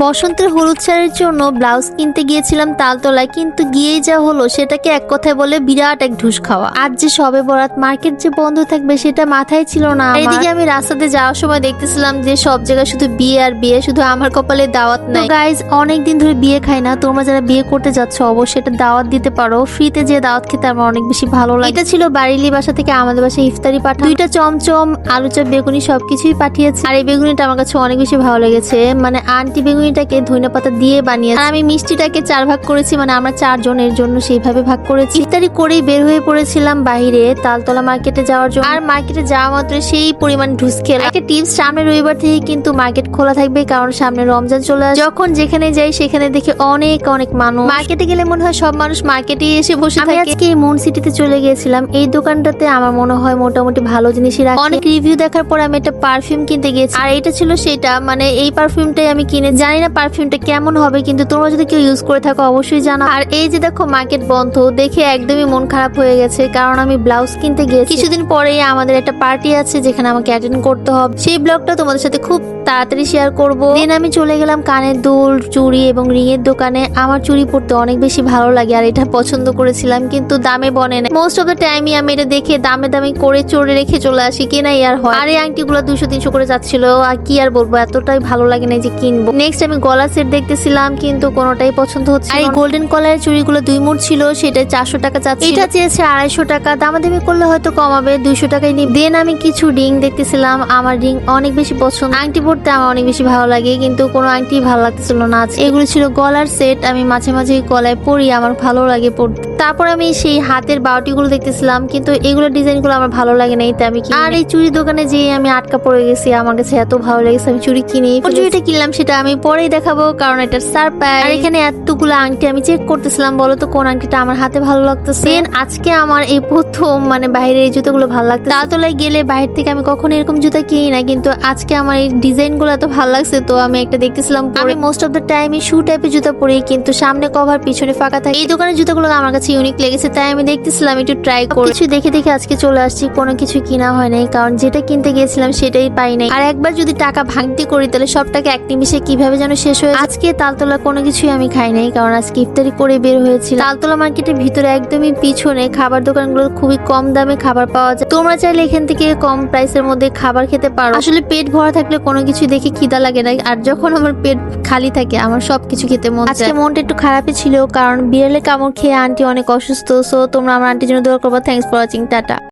বসন্তের হলুদ শাড়ির জন্য ব্লাউজ কিনতে গিয়েছিলাম তালতলায়, কিন্তু গিয়েই যা হলো সেটাকে এক কথায় বলে বিরাট এক ঢুস খাওয়া। আজ যে সবে বরাত, মার্কেট যে বন্ধ থাকবে সেটা মাথায় ছিল না। এদিকে আমি রাস্তাতে যাওয়ার সময় দেখতেছিলাম যে সব জায়গায় শুধু বিয়ে আর বিয়ে, শুধু আমার কপালে দাওয়াত নাই। গাইজ, অনেকদিন ধরে বিয়ে খাই না, তোমরা যারা বিয়ে করতে যাচ্ছ অবশ্যই এটা দাওয়াত দিতে পারো। ফ্রিতে যে দাওয়াত খেতে আমার অনেক বেশি ভালো লাগে। এটা ছিল বাড়িলি বাসা থেকে আমাদের বাসায় ইফতারি পাঠা, 2টা চমচম, আলু চপ, বেগুনি সবকিছুই পাঠিয়েছে। আর এই বেগুনিটা আমার কাছে অনেক বেশি ভালো লেগেছে, মানে আন্টি বেগুনিটাকে ধনিয়া পাতা দিয়ে বানিয়েছে। আর আমি মিষ্টিটাকে 4 ভাগ করেছি, মানে আমরা 4 জনের জন্য সেইভাবে ভাগ করেছি। ইফতারি করেই বের হয়ে পড়েছিলাম বাইরে তালতলা মার্কেটে যাওয়ার জন্য। আর মার্কেটে যাওয়া মাত্র সেই পরিমাণ ঢুস খেলাম। একটা টিপস, সামনে রবিবার থেকে কিন্তু মার্কেট খোলা থাকবে, কারণ সামনে রমজান চলে আসে। যখন যেখানে যাই সেখানে দেখে অনেক অনেক মানুষ। মার্কেটে গেলে মনে হয় সব মানুষ মার্কেটে এসে বসে থাকে। আজকে মুন সিটিতে চলে গিয়েছিলাম। এই দোকানটাতে আমার মনে হয় মোটামুটি ভালো জিনিসই রাখে। অনেক রিভিউ দেখার পর আমি একটা পারফিউম কিনতে গিয়েছি, আর এটা ছিল সেটা, মানে এই পারফিউমটাই আমি কিনে। জানি না পারফিউমটা কেমন হবে, কিন্তু তোমরা যদি কেউ ইউজ করে থাকো অবশ্যই জানো। আর এই যে দেখো মার্কেট বন্ধ দেখে একদমই মন খারাপ হয়ে গেছে, কারণ আমি ব্লাউজ কিনতে গিয়েছি। কিছুদিন পরেই আমাদের একটা পার্টি আছে যেখানে আমাকে অ্যাটেন্ড করতে হবে। সেই ব্লগটা তোমাদের সাথে খুব তাড়াতাড়ি শেয়ার করব। দেন আমি চলে গেলাম কানের দুল, চুড়ি এবং রিং এর দোকানে। আমার চুড়ি পরতে অনেক বেশি ভালো লাগে আর এটা পছন্দ করেছিলাম, কিন্তু দামে বনে না। মোস্ট অফ দ্য টাইমই আমি এটা দেখে দামে দামে করে চড়ে রেখে চলে আসি, কেনাই আর হয়। আর এই আংটিগুলো 200-300 করে যাচ্ছিল, আর কি আর বলবো, এতটাই ভালো লাগে না যে কিনবো। নেক্সট আমি গলা সেট দেখতেছিলাম, কিন্তু কোনোটাই পছন্দ হচ্ছে না। আর এই গোল্ডেন কলারের চুড়িগুলো 2 মুঠ ছিল, সেটা 400 টাকা চাচ্ছিল। এটা চেয়েছে 250 টাকা, দামাদামি করলে হয়তো কমাবে, 200 টাকাই নিই। দেন আমি কিছু রিং দেখতেছিলাম, আমার রিং অনেক বেশি পছন্দ। আংটি পরতে আমার অনেক বেশি ভালো লাগে, কিন্তু কোনো আংটি ভালো লাগতেছিল না। এগুলো ছিল গলার সেট, আমি মাঝে মাঝে গলায় পরি, আমার ভালো লাগে পরতে। তারপর আমি সেই হাতের বাউটিগুলো দেখতেছিলাম, কিন্তু এগুলো ডিজাইনগুলো আমার ভালো লাগে না, তাই আমি কিনি। আর এই চুড়ি দোকানে যেয়ে আমি আটকা পড়ে গেছি, আমার কাছে এত ভালো লেগেছে আমি চুড়ি কিনি। চুড়িটা কিনলাম সেটা আমি পরেই দেখাবো, কারণ এটা সারপ্রাইজ। আর এখানে এতগুলো আংটি আমি চেক করতেছিলাম, বলো তো কোন আংটিটা আমার হাতে ভালো লাগতেছে। আজকে আমার এই প্রথম মানে বাইরে এই জুতোগুলো ভালো লাগছে। তালতলায় গেলে বাইরে থেকে আমি কখনো এরকম জুতা কিনি না, কিন্তু আজকে আমার এই ডিজাইনগুলো এত ভালো লাগছে, তো আমি একটা দেখতেছিলাম। আমি মোস্ট অফ দ্য টাইমই শু টাইপের জুতা পরি, কিন্তু সামনে কভার পিছনে ফাঁকা থাকে। এই দোকানের জুতাগুলো আমার কাছে ইউনিক লেগেছে, তাই আমি দেখতেছিলাম একটু ট্রাই করে। কিছু দেখে দেখে আজকে চলে আসছি, কোনো কিছু কিনা হয় নাই, কারণ যেটা কিনতে গিয়েছিলাম সেটাই পাই নাই। আর একবার যদি টাকা ভাঙতি করি তাহলে সব টাকা এক নিমিষে কিভাবে যেন শেষ হয়ে। আজকে তালতলা কোনো কিছুই আমি খাই নাই, কারণ আজকে ইফতারি করে বের হয়েছি। তালতলা মার্কেটের ভিতরে একদমই পিছনে খাবার দোকানগুলো খুবই কম দামে খাবার পাওয়া যায়। তোমরা চাইলে এখান থেকে কম প্রাইসের মধ্যে খাবার খেতে পারো। আসলে পেট ভরা থাকলে কোনো কিছু দেখে খিদা লাগে না, আর যখন আমার পেট খালি থাকে আমার সবকিছু খেতে মন চায়। আজকে মনটা একটু খারাপই ছিল, কারণ বিড়ালে কামড় খেয়ে আন্টি অনেক অসুস্থ। সো তোমরা আমার আন্টির জন্য দোয়া করবো। Thanks for watching, tata.